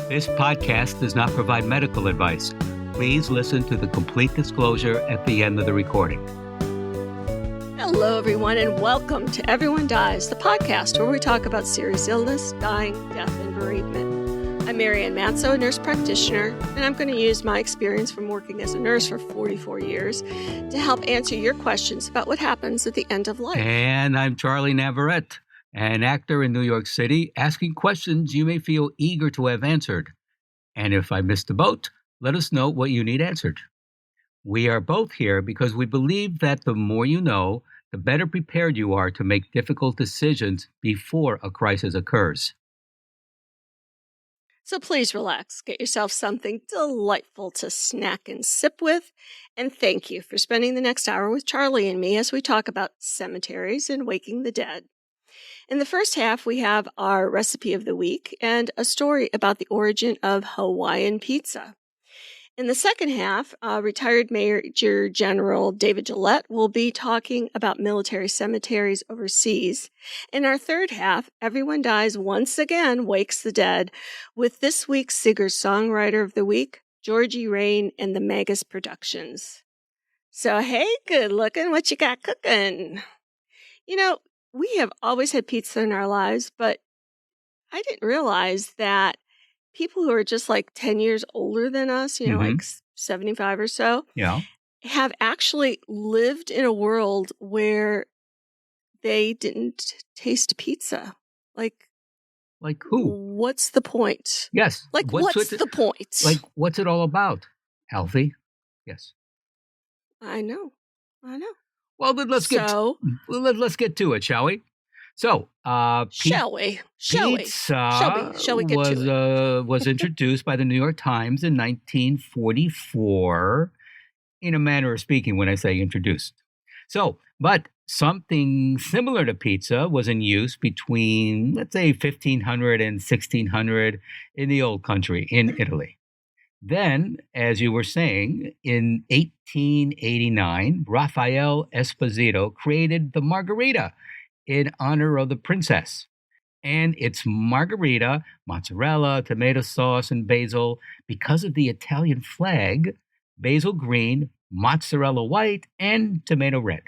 This podcast does not provide medical advice. Please listen to the complete disclosure at the end of the recording. Hello, everyone, and welcome to Everyone Dies, the podcast where we talk about serious illness, dying, death, and bereavement. I'm Marianne Matzo, a nurse practitioner, and I'm going to use my experience from working as a nurse for 44 years to help answer your questions about what happens at the end of life. And I'm Charlie Navarrete, an actor in New York City, asking questions you may feel eager to have answered. And if I missed the boat, let us know what you need answered. We are both here because we believe that the more you know, the better prepared you are to make difficult decisions before a crisis occurs. So please relax, get yourself something delightful to snack and sip with, and thank you for spending the next hour with Charlie and me as we talk about cemeteries and waking the dead. In the first half, we have our recipe of the week and a story about the origin of Hawaiian pizza. In the second half, retired Major General David Gillette will be talking about military cemeteries overseas. In our third half, Everyone Dies once again wakes the dead with this week's singer-songwriter of the week, Georgie Rain and the Magnus Productions. So, hey, good looking, what you got cooking? You know, we have always had pizza in our lives, but I didn't realize that people who are just like 10 years older than us, like 75 or so, have actually lived in a world where they didn't taste pizza. Like who? What's the point? Yes. What's the point? What's it all about, Alfie? Yes. I know. Well, then let's get to it, shall we? So, shall we? Pizza Shall we get to it? Was introduced by the New York Times in 1944, in a manner of speaking when I say introduced. So, but something similar to pizza was in use between, let's say, 1500 and 1600 in the old country, in Italy. Then, as you were saying, in 1889, Raphael Esposito created the margarita in honor of the princess. And it's margarita, mozzarella, tomato sauce, and basil because of the Italian flag, basil green, mozzarella white, and tomato red.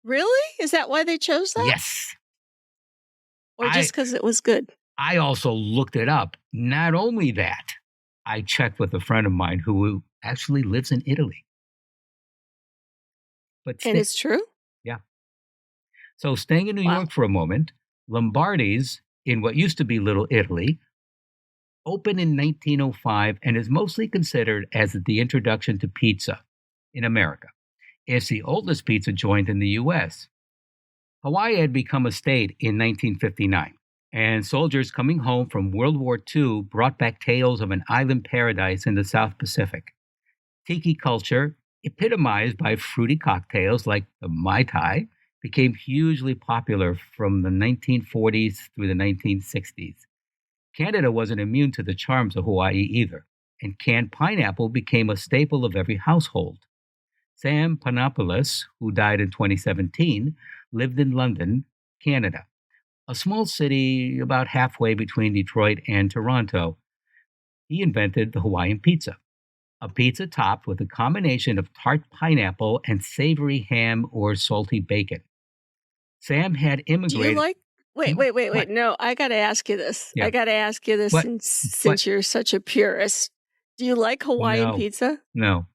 Really? Is that why they chose that? Yes. Or just because it was good? I also looked it up. Not only that, I checked with a friend of mine who actually lives in Italy. And it's true? Yeah. So staying in New York for a moment, Lombardi's, in what used to be Little Italy, opened in 1905 and is mostly considered as the introduction to pizza in America. It's the oldest pizza joint in the U.S. Hawaii had become a state in 1959. And soldiers coming home from World War II brought back tales of an island paradise in the South Pacific. Tiki culture, epitomized by fruity cocktails like the Mai Tai, became hugely popular from the 1940s through the 1960s. Canada wasn't immune to the charms of Hawaii either, and canned pineapple became a staple of every household. Sam Panopoulos, who died in 2017, lived in London, Canada, a small city about halfway between Detroit and Toronto. He invented the Hawaiian pizza, a pizza topped with a combination of tart pineapple and savory ham or salty bacon. Sam had immigrated. Do you like? Wait. No, I got to ask you this. Yeah. I got to ask you this since you're such a purist. Do you like Hawaiian pizza? No.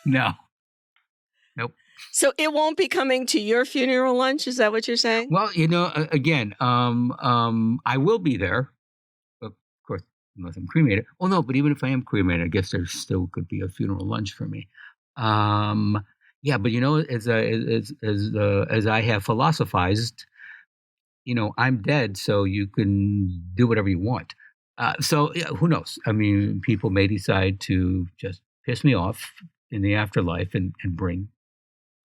No. Nope. So it won't be coming to your funeral lunch? Is that what you're saying? Well, again, I will be there. Of course, unless I'm cremated. Oh, no, but even if I am cremated, I guess there still could be a funeral lunch for me. Yeah, but as I have philosophized, I'm dead, so you can do whatever you want. So who knows? I mean, people may decide to just piss me off in the afterlife and bring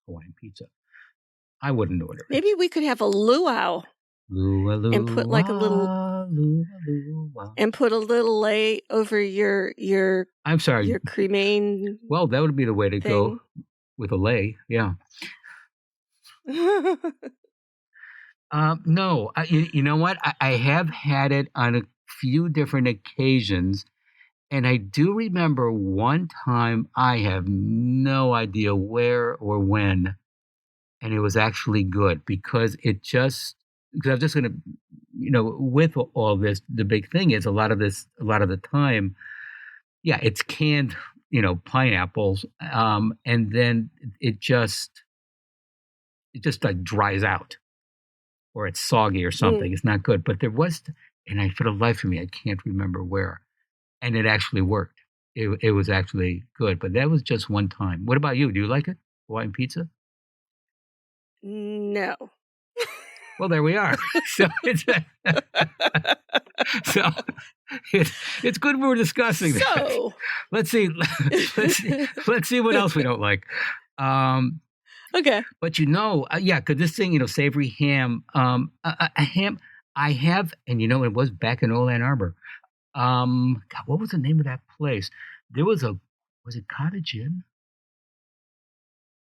Hawaiian pizza. I wouldn't order it. Maybe we could have a luau. Luau, and put like a little and put a little lei over your I'm sorry, your cremain. Well, that would be the way to go with a lei. Yeah. No, you know what? I have had it on a few different occasions, and I do remember one time I have no idea where or when, and it was actually good because because I'm just going to, with all this, the big thing is a lot of the time, yeah, it's canned, pineapples, and then it just like dries out or it's soggy or something. It's not good. But there was, and for the life of me, I can't remember where. And it actually worked. It was actually good. But that was just one time. What about you? Do you like it? Hawaiian pizza? No. Well, there we are. So it's it's good we're discussing that. So Let's see. Let's see what else we don't like. Okay. But because this thing, savory ham, a ham, I have, and it was back in Old Ann Arbor. God, what was the name of that place? Was it Cottage Inn?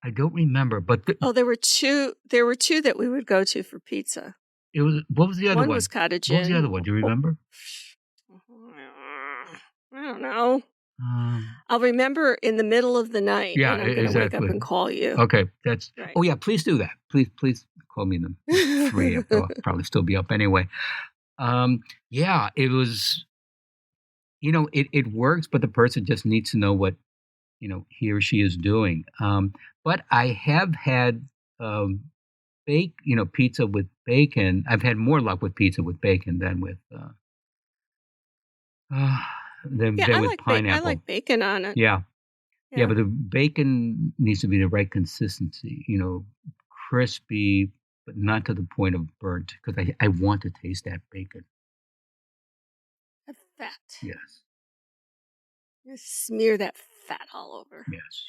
I don't remember, but there were two that we would go to for pizza. What was the other one? One was Cottage Inn. What was the other one? Do you remember? I don't know. I'll remember in the middle of the night. Yeah, and I'm going to wake up and call you. Okay, that's right. Oh yeah, please do that. Please call me in the 3. I'll probably still be up anyway. Yeah, it was. It works, but the person just needs to know what he or she is doing. But I have had pizza with bacon. I've had more luck with pizza with bacon than with with pineapple. I like bacon on it. Yeah, but the bacon needs to be the right consistency. Crispy, but not to the point of burnt, because I want to taste that bacon. The fat. Yes. Just smear that fat all over. Yes.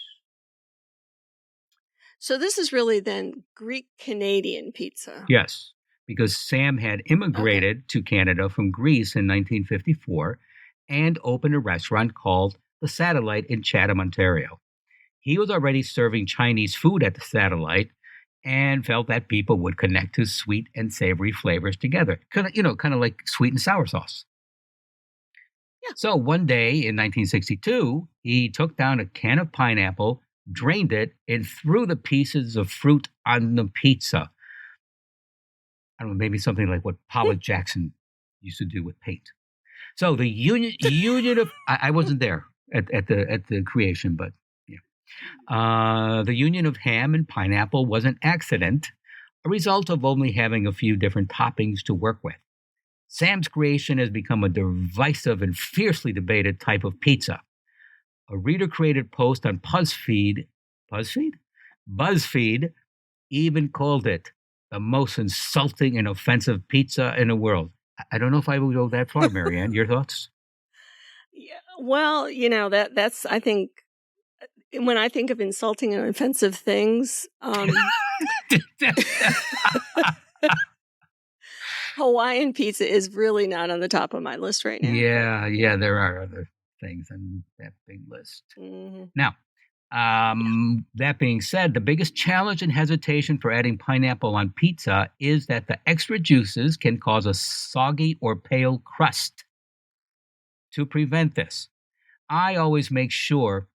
So this is really then Greek Canadian pizza. Yes, because Sam had immigrated to Canada from Greece in 1954 and opened a restaurant called The Satellite in Chatham, Ontario. He was already serving Chinese food at the Satellite and felt that people would connect to sweet and savory flavors together. Kind of like sweet and sour sauce. Yeah. So one day in 1962, he took down a can of pineapple, drained it, and threw the pieces of fruit on the pizza. I don't know, maybe something like what Paula Jackson used to do with paint. So the union of I wasn't there at the creation, but yeah, the union of ham and pineapple was an accident, a result of only having a few different toppings to work with. Sam's creation has become a divisive and fiercely debated type of pizza. A reader-created post on BuzzFeed even called it the most insulting and offensive pizza in the world. I don't know if I would go that far, Marianne. Your thoughts? Yeah, well, that's, I think, when I think of insulting and offensive things, Hawaiian pizza is really not on the top of my list right now. Yeah, there are other things on that big list. Mm-hmm. Now, that being said, the biggest challenge and hesitation for adding pineapple on pizza is that the extra juices can cause a soggy or pale crust. To prevent this, I always make sure,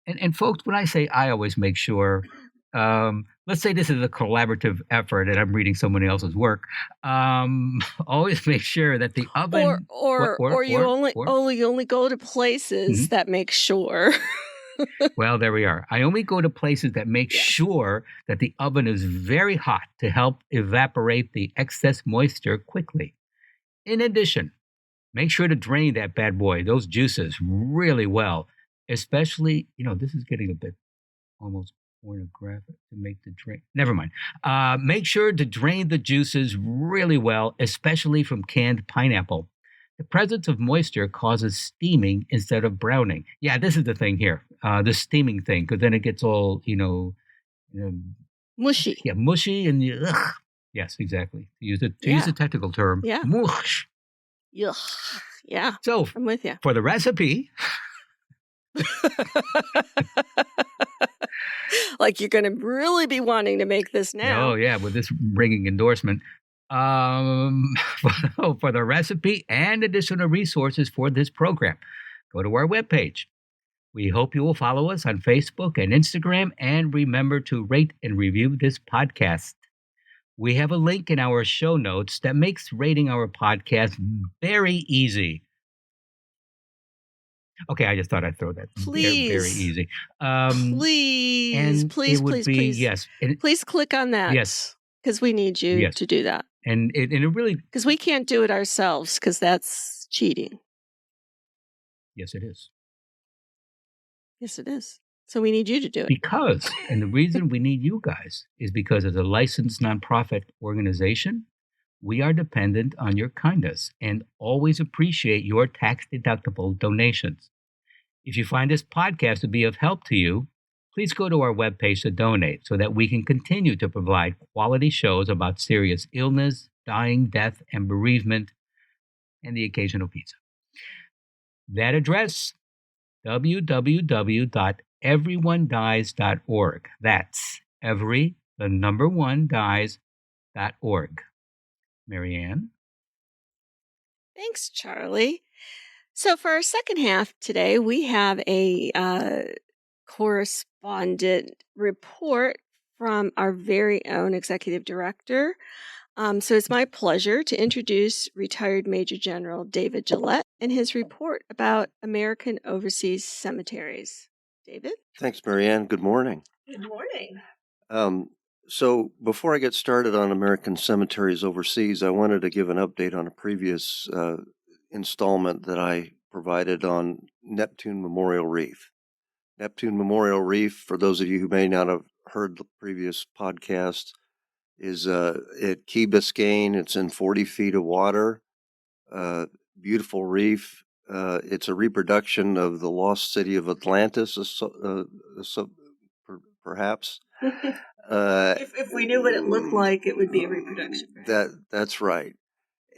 and folks, when I say I always make sure, let's say this is a collaborative effort and I'm reading someone else's work. Always make sure that the oven, or you only go to places that make sure. Well, there we are. I only go to places that make sure that the oven is very hot to help evaporate the excess moisture quickly. In addition, make sure to drain that bad boy, those juices, really well. Especially, this is getting a bit almost pornographic to make the drain. Never mind. Make sure to drain the juices really well, especially from canned pineapple. The presence of moisture causes steaming instead of browning. Yeah, this is the thing here, the steaming thing, because then it gets all, mushy. Yeah, mushy and ugh. Yes, exactly. To use a technical term, mush. Yuck. Yeah. So I'm with you. For the recipe. Like you're going to really be wanting to make this now. Oh, yeah, with this ringing endorsement. for the recipe and additional resources for this program, go to our webpage. We hope you will follow us on Facebook and Instagram, and remember to rate and review this podcast. We have a link in our show notes that makes rating our podcast very easy. Okay, I just thought I'd throw that. Please. Very easy. Please, please. Yes. Please click on that. Yes. Because we need you to do that. And it really... Because we can't do it ourselves, because that's cheating. Yes, it is. Yes, it is. So we need you to do it. And the reason we need you guys is because as a licensed nonprofit organization, we are dependent on your kindness and always appreciate your tax-deductible donations. If you find this podcast to be of help to you, please go to our webpage to donate so that we can continue to provide quality shows about serious illness, dying, death, and bereavement, and the occasional pizza. That address, www.everyonedies.org. That's dies.org. Marianne? Thanks, Charlie. So for our second half today, we have a correspondent report from our very own executive director. So it's my pleasure to introduce retired Major General David Gillette and his report about American overseas cemeteries. David? Thanks, Marianne. Good morning. Good morning. So before I get started on American cemeteries overseas, I wanted to give an update on a previous installment that I provided on Neptune Memorial Reef. Neptune Memorial Reef, for those of you who may not have heard the previous podcast, is at Key Biscayne. It's in 40 feet of water. Beautiful reef. It's a reproduction of the lost city of Atlantis, perhaps. If we knew what it looked like, it would be a reproduction. That's right.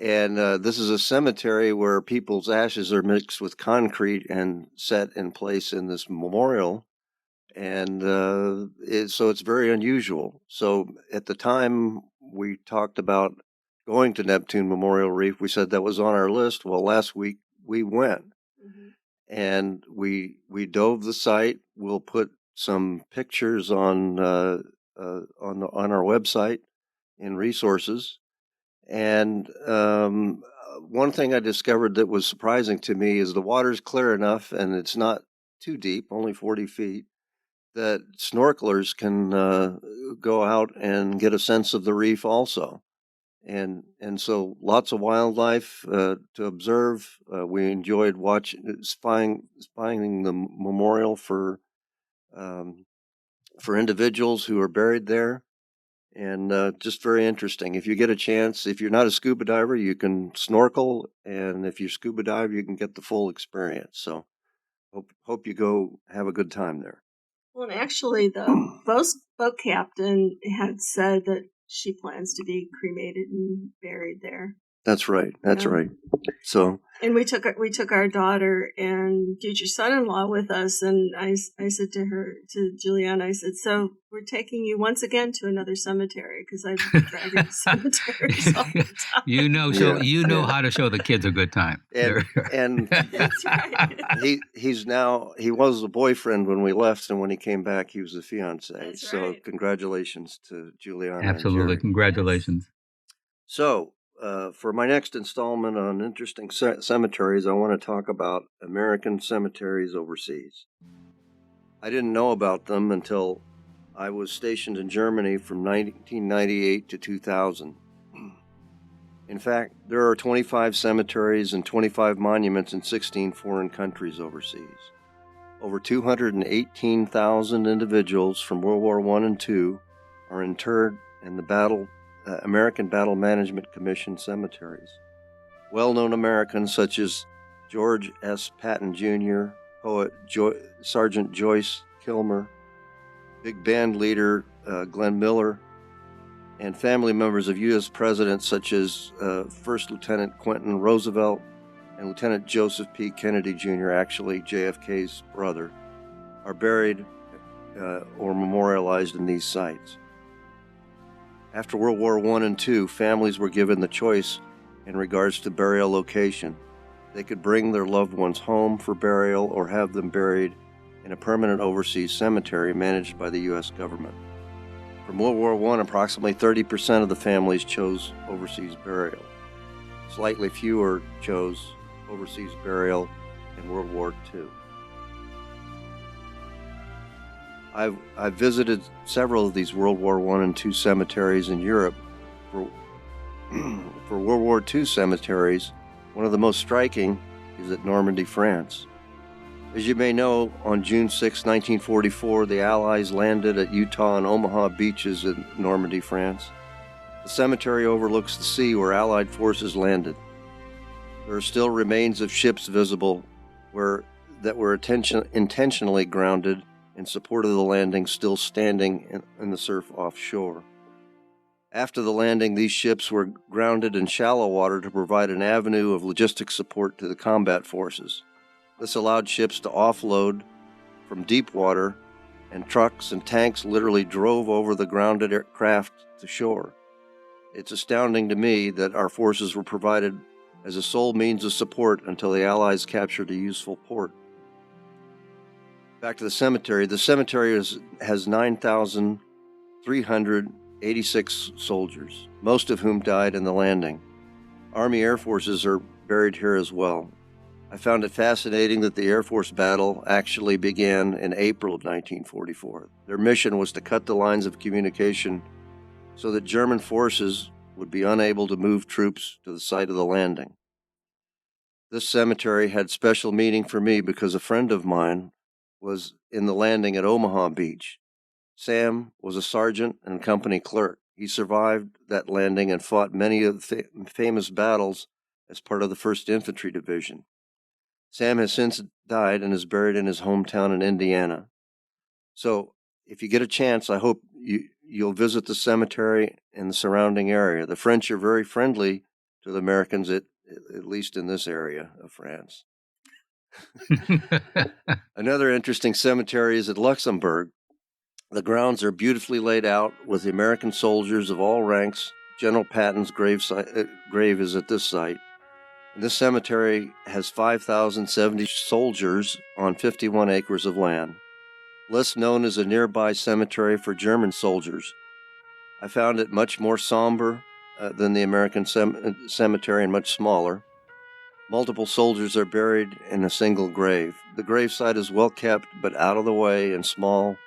And this is a cemetery where people's ashes are mixed with concrete and set in place in this memorial. And so it's very unusual. So at the time we talked about going to Neptune Memorial Reef, we said that was on our list. Well, last week we went. Mm-hmm. And we dove the site. We'll put some pictures on our website in resources. And one thing I discovered that was surprising to me is the water's clear enough and it's not too deep, only 40 feet, that snorkelers can go out and get a sense of the reef also. And so lots of wildlife to observe. We enjoyed spying the memorial for individuals who are buried there. And just very interesting. If you get a chance, if you're not a scuba diver, you can snorkel. And if you scuba dive, you can get the full experience. So hope you go have a good time there. Well, and actually, the boat captain had said that she plans to be cremated and buried there. That's right. That's right. So, and we took our daughter and future son-in-law with us, and I said to Juliana, I said, so we're taking you once again to another cemetery because I've been driving to cemeteries all the time. You know how to show the kids a good time. And that's right. he was a boyfriend when we left, and when he came back, he was a fiance. That's so right. Congratulations to Juliana. Absolutely, congratulations. Yes. So. For my next installment on interesting cemeteries, I want to talk about American cemeteries overseas. I didn't know about them until I was stationed in Germany from 1998 to 2000. In fact, there are 25 cemeteries and 25 monuments in 16 foreign countries overseas. Over 218,000 individuals from World War I and II are interred in the American Battle Management Commission cemeteries. Well-known Americans such as George S. Patton Jr., poet Sergeant Joyce Kilmer, big band leader Glenn Miller, and family members of U.S. presidents such as First Lieutenant Quentin Roosevelt and Lieutenant Joseph P. Kennedy Jr., actually JFK's brother, are buried or memorialized in these sites. After World War I and II, families were given the choice in regards to burial location. They could bring their loved ones home for burial or have them buried in a permanent overseas cemetery managed by the U.S. government. From World War I, approximately 30% of the families chose overseas burial. Slightly fewer chose overseas burial in World War II. I've visited several of these World War I and II cemeteries in Europe. For World War II cemeteries, one of the most striking is at Normandy, France. As you may know, on June 6, 1944, the Allies landed at Utah and Omaha beaches in Normandy, France. The cemetery overlooks the sea where Allied forces landed. There are still remains of ships visible that were intentionally grounded in support of the landing, still standing in the surf offshore. After the landing, these ships were grounded in shallow water to provide an avenue of logistic support to the combat forces. This allowed ships to offload from deep water, and trucks and tanks literally drove over the grounded craft to shore. It's astounding to me that our forces were provided as a sole means of support until the Allies captured a useful port. Back to the cemetery. The cemetery has 9,386 soldiers, most of whom died in the landing. Army Air Forces are buried here as well. I found it fascinating that the Air Force battle actually began in April of 1944. Their mission was to cut the lines of communication so that German forces would be unable to move troops to the site of the landing. This cemetery had special meaning for me because a friend of mine was in the landing at Omaha Beach. Sam was a sergeant and company clerk. He survived that landing and fought many of the famous battles as part of the 1st Infantry Division. Sam has since died and is buried in his hometown in Indiana. So, if you get a chance, I hope you'll visit the cemetery and the surrounding area. The French are very friendly to the Americans, at least in this area of France. Another interesting cemetery is at Luxembourg. The grounds are beautifully laid out with the American soldiers of all ranks. General Patton's grave is at this site. This cemetery has 5,070 soldiers on 51 acres of land. Less known is a nearby cemetery for German soldiers. I found it much more somber than the American cemetery and much smaller. Multiple soldiers are buried in a single grave. The gravesite is well kept but out of the way and small,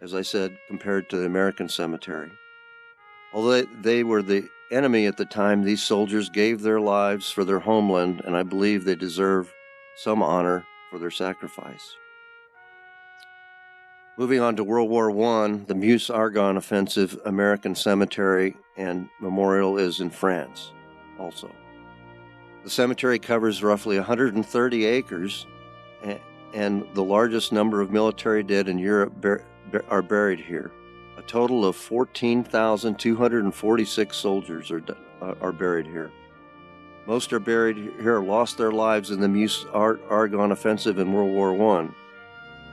as I said, compared to the American cemetery. Although they were the enemy at the time, these soldiers gave their lives for their homeland, and I believe they deserve some honor for their sacrifice. Moving on to World War I, the Meuse-Argonne Offensive American Cemetery and Memorial is in France also. The cemetery covers roughly 130 acres, and the largest number of military dead in Europe are buried here. A total of 14,246 soldiers are buried here. Most are buried here lost their lives in the Meuse-Argonne Offensive in World War I.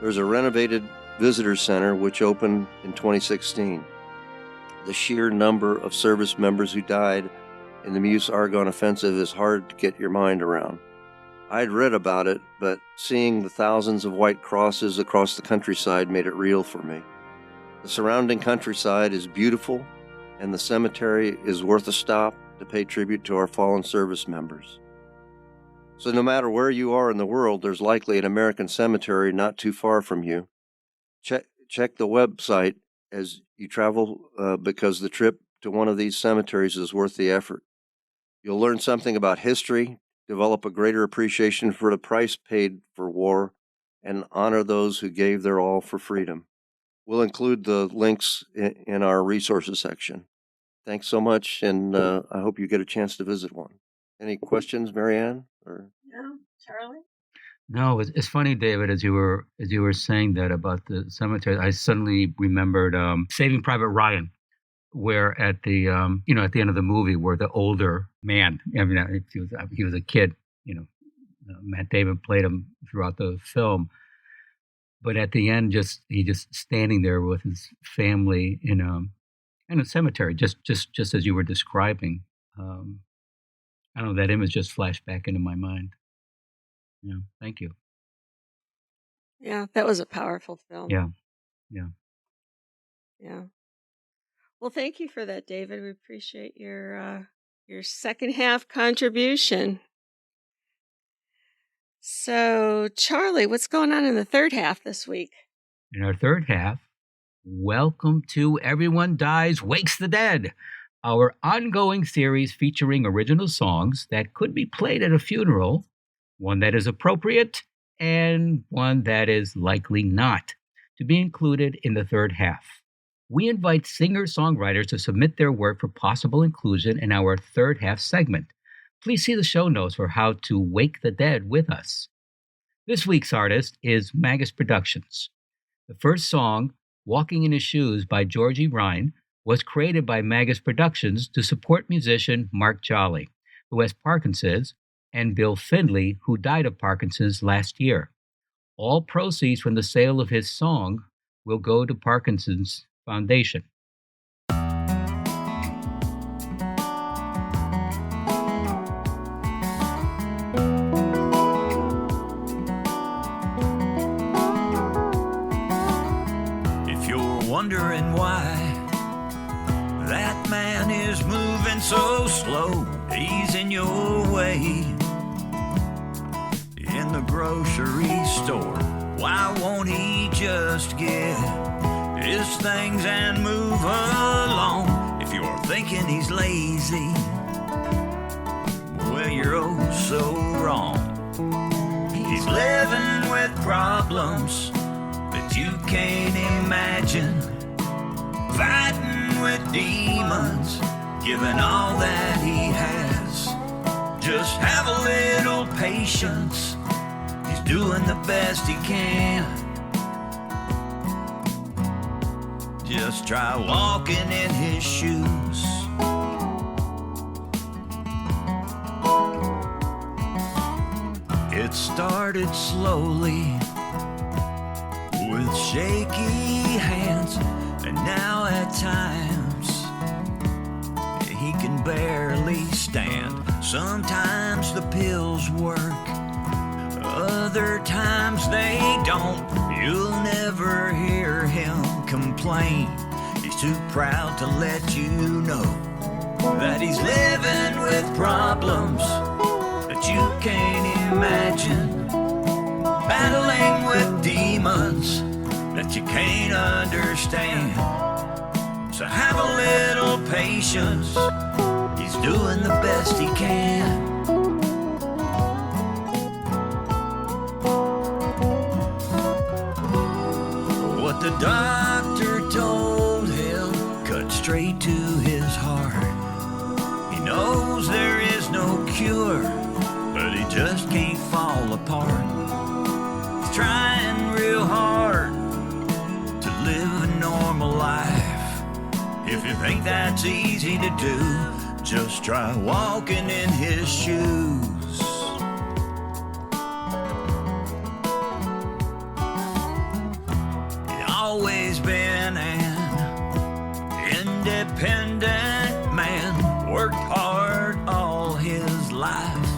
There's a renovated visitor center which opened in 2016. The sheer number of service members who died in the Meuse-Argonne Offensive is hard to get your mind around. I'd read about it, but seeing the thousands of white crosses across the countryside made it real for me. The surrounding countryside is beautiful, and the cemetery is worth a stop to pay tribute to our fallen service members. So no matter where you are in the world, there's likely an American cemetery not too far from you. Check the website as you travel because the trip to one of these cemeteries is worth the effort. You'll learn something about history, develop a greater appreciation for the price paid for war, and honor those who gave their all for freedom. We'll include the links in our resources section. Thanks so much, and I hope you get a chance to visit one. Any questions, Marianne? Or No, Charlie? No, it's funny, David, as you were saying that about the cemetery, I suddenly remembered Saving Private Ryan, where at the at the end of the movie, where the older man, I mean, he was a kid, Matt Damon played him throughout the film. But at the end, he just standing there with his family And a cemetery, just as you were describing. I don't know, that image just flashed back into my mind. Yeah, thank you. Yeah, that was a powerful film. Yeah. Yeah. Well, thank you for that, David. We appreciate your second half contribution. So, Charlie, what's going on in the third half this week? In our third half, welcome to Everyone Dies, Wakes the Dead, our ongoing series featuring original songs that could be played at a funeral, one that is appropriate and one that is likely not to be included in the third half. We invite singer-songwriters to submit their work for possible inclusion in our third half segment. Please see the show notes for how to wake the dead with us. This week's artist is Magnus Productions. The first song, Walking in His Shoes by Georgie Ryan, was created by Magnus Productions to support musician Mark Jolly, who has Parkinson's, and Bill Findley, who died of Parkinson's last year. All proceeds from the sale of his song will go to Parkinson's Foundation. If you're wondering why that man is moving so slow, he's in your way in the grocery store. Why won't he just get his things and move along? If you're thinking he's lazy, well, you're oh so wrong. He's living with problems that you can't imagine, fighting with demons, giving all that he has. Just have a little patience, he's doing the best he can. Just try walking in his shoes. It started slowly with shaky hands, and now at times he can barely stand. Sometimes the pills work, other times they don't. You'll never hear him complain. He's too proud to let you know that he's living with problems that you can't imagine, battling with demons that you can't understand. So have a little patience, he's doing the best he can. What the doctor told him cut straight to his heart. He knows there is no cure, but he just can't fall apart. He's trying real hard to live a normal life. If you think that's easy to do, just try walking in his shoes. He's always been an independent man, worked hard all his life.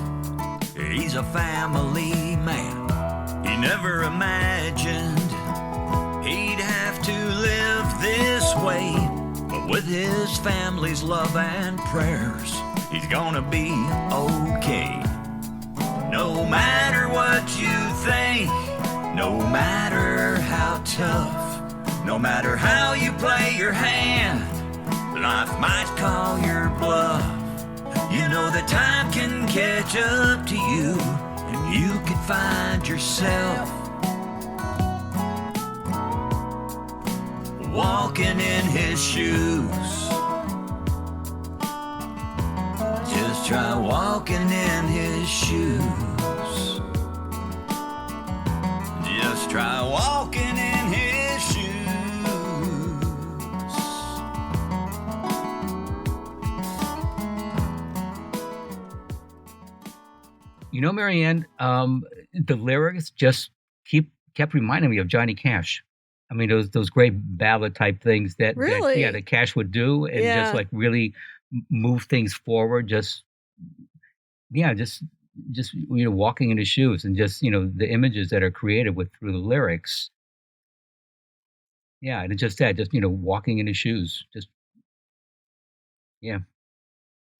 He's a family man. He never imagined he'd have to live this way, but with his family's love and prayers, he's gonna be okay. No matter what you think, no matter how tough, no matter how you play your hand, life might call your bluff. You know that time can catch up to you, and you can find yourself walking in his shoes. Just try walking in his shoes. Just try walking in his shoes. You know, Marianne, the lyrics just kept reminding me of Johnny Cash. I mean, those great ballad type things that Really? that Cash would do, and just Yeah. like really move things forward. Just just walking in his shoes, and just the images that are created with through the lyrics. Yeah, and it's just that, just walking in his shoes. Just yeah.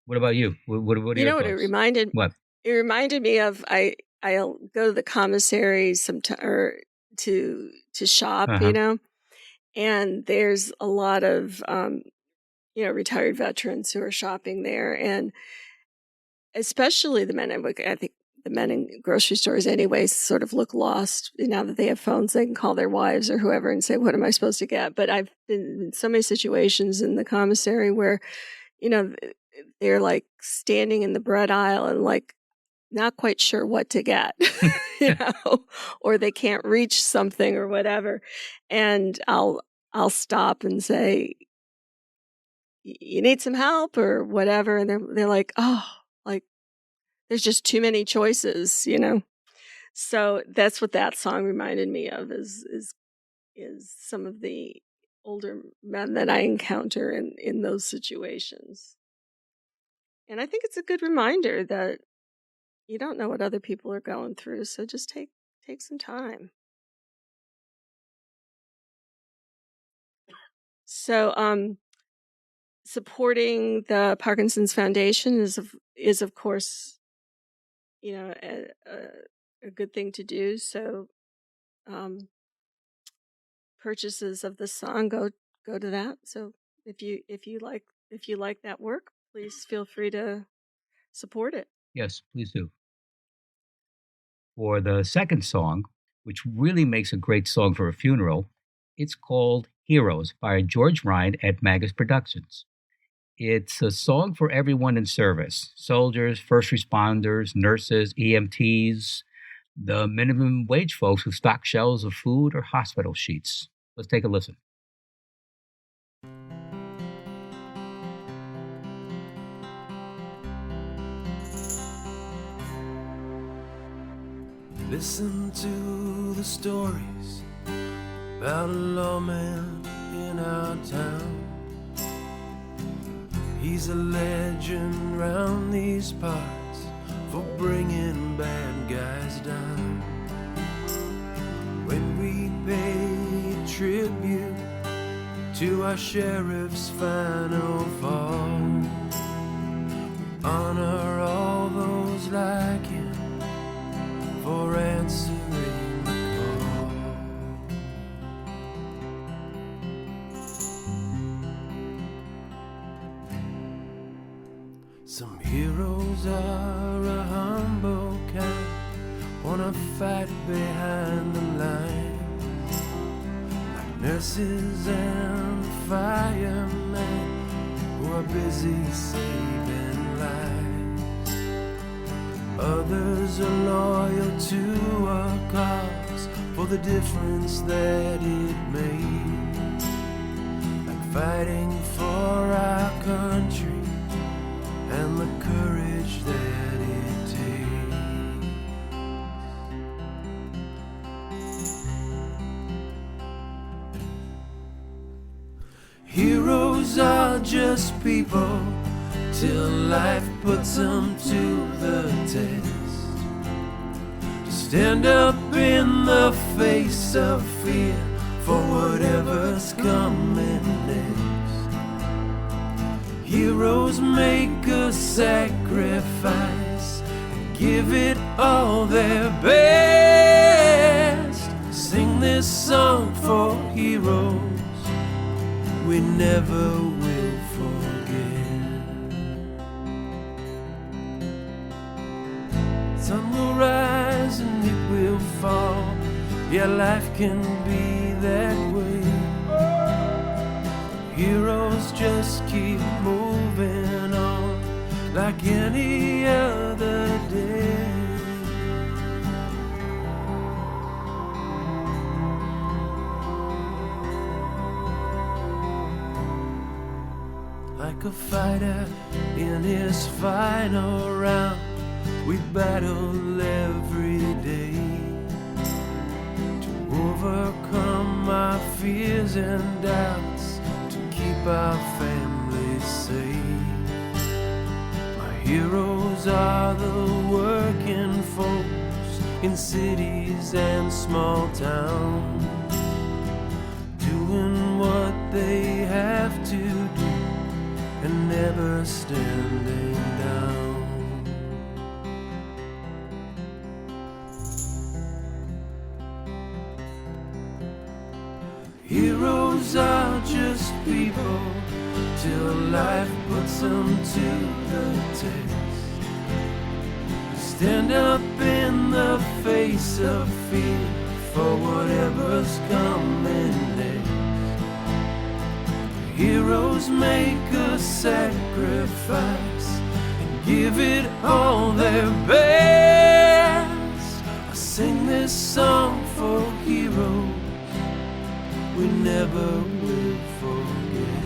What about you? What are You your know what it thoughts? reminded What? it reminded me of? I'll go to the commissary sometime or to shop, Uh huh. and there's a lot of retired veterans who are shopping there, and especially the men. I think the men in grocery stores, anyway, sort of look lost now that they have phones. They can call their wives or whoever and say, "What am I supposed to get?" But I've been in so many situations in the commissary where you know they're like standing in the bread aisle and like not quite sure what to get, or they can't reach something or whatever. And I'll stop and say, you need some help or whatever. And they're like, oh, like there's just too many choices. So that's what that song reminded me of is some of the older men that I encounter in those situations. And I think it's a good reminder that you don't know what other people are going through, so just take some time. So, supporting the Parkinson's Foundation is of course, a good thing to do. So, um, purchases of the song go to that. So, if you like that work, please feel free to support it. Yes, please do. For the second song, which really makes a great song for a funeral, it's called Heroes by George Ryan at Magnus Productions. It's a song for everyone in service: soldiers, first responders, nurses, EMTs, the minimum wage folks who stock shelves of food or hospital sheets. Let's take a listen. Listen to the stories about a lawman in our town. He's a legend round these parts for bringing bad guys down. When we pay tribute to our sheriff's final fall, honor all those like him for answering the call. Some heroes are a humble kind, wanna fight behind the lines, like nurses and firemen who are busy saving lives. Others are loyal to a cause for the difference that it made, like fighting for our country and the courage that it takes. Heroes are just people till life puts them to the test, to stand up in the face of fear for whatever's coming next. Heroes make a sacrifice and give it all their best. Sing this song for heroes we never will forget. Sun will rise and it will fall. Yeah, life can be that way. Heroes just keep moving on like any other day. Like a fighter in his final round, we battle every day to overcome our fears and doubts to keep our families safe. My heroes are the working folks in cities and small towns, doing what they have to do and never standing down. Heroes are just people till life puts them to the test. Stand up in the face of fear for whatever's coming next. Heroes make a sacrifice and give it all their best. I sing this song for heroes we never will forget.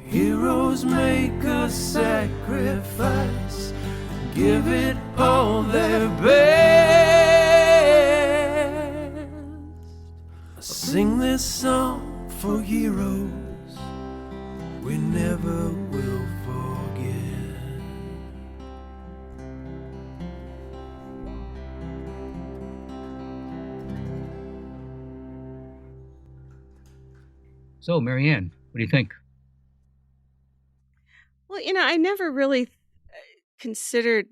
Heroes make a sacrifice, give it all their best. I sing this song for heroes we never will forget. So, Marianne, what do you think? Well, I never really considered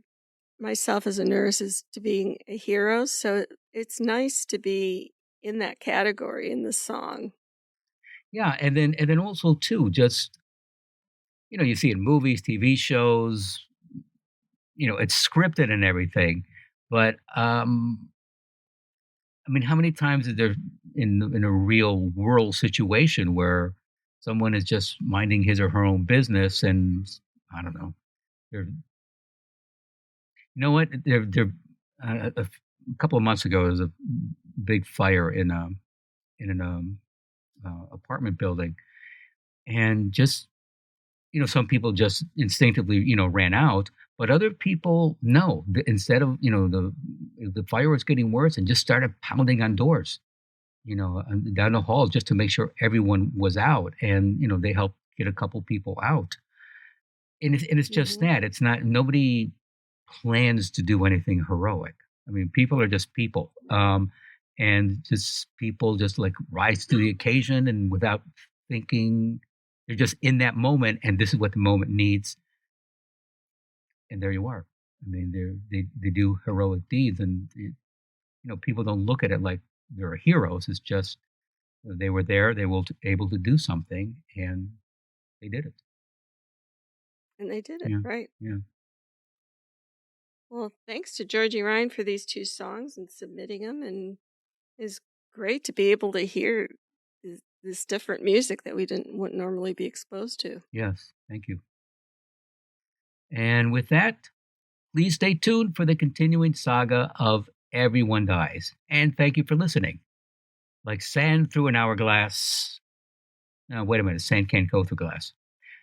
myself as a nurse as to being a hero, so it's nice to be in that category in the song. Yeah, and then also too, just you see in movies, TV shows, it's scripted and everything, but I mean, how many times is there in a real world situation where someone is just minding his or her own business and I don't know, they're a couple of months ago there was a big fire in an apartment building, and just some people just instinctively ran out, but other people no. Instead of the fire was getting worse and just started pounding on doors, down the halls just to make sure everyone was out, and they helped get a couple people out, and it's just that it's not nobody plans to do anything heroic. I mean, people are just people, and just people just like rise to the occasion, and without thinking, they're just in that moment, and this is what the moment needs, and there you are. I mean, they do heroic deeds, and people don't look at it like they're heroes. It's just they were there, they were able to do something, and they did it. And they did it, Yeah. right? Yeah. Well, thanks to Georgie Ryan for these 2 songs and submitting them, and it's great to be able to hear this different music that we wouldn't normally be exposed to. Yes, thank you. And with that, please stay tuned for the continuing saga of Everyone Dies. And thank you for listening. Like sand through an hourglass. No, wait a minute. Sand can't go through glass.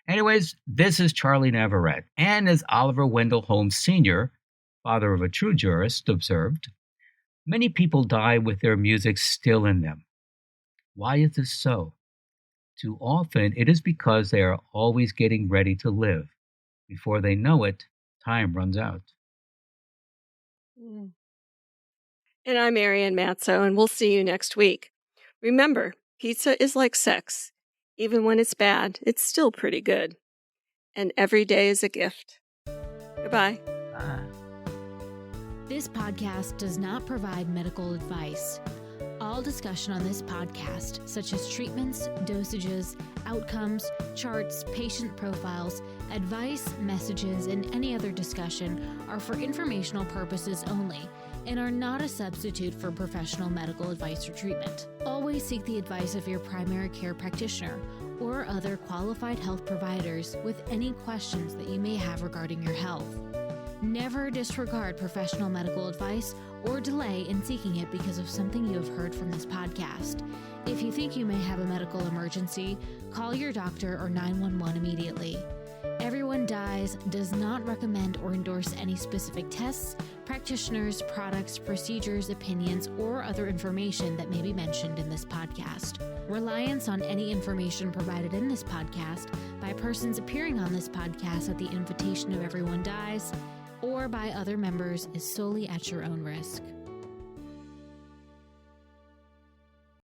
Anyways, this is Charlie Navarrete. And as Oliver Wendell Holmes Sr., father of a true jurist, observed, many people die with their music still in them. Why is this so? Too often, it is because they are always getting ready to live. Before they know it, time runs out. And I'm Marianne Matzo, and we'll see you next week. Remember, pizza is like sex. Even when it's bad, it's still pretty good. And every day is a gift. Goodbye. This podcast does not provide medical advice. All discussion on this podcast, such as treatments, dosages, outcomes, charts, patient profiles, advice, messages, and any other discussion are for informational purposes only and are not a substitute for professional medical advice or treatment. Always seek the advice of your primary care practitioner or other qualified health providers with any questions that you may have regarding your health. Never disregard professional medical advice or delay in seeking it because of something you have heard from this podcast. If you think you may have a medical emergency, call your doctor or 911 immediately. Everyone Dies does not recommend or endorse any specific tests, practitioners, products, procedures, opinions, or other information that may be mentioned in this podcast. Reliance on any information provided in this podcast by persons appearing on this podcast at the invitation of Everyone Dies or by other members is solely at your own risk.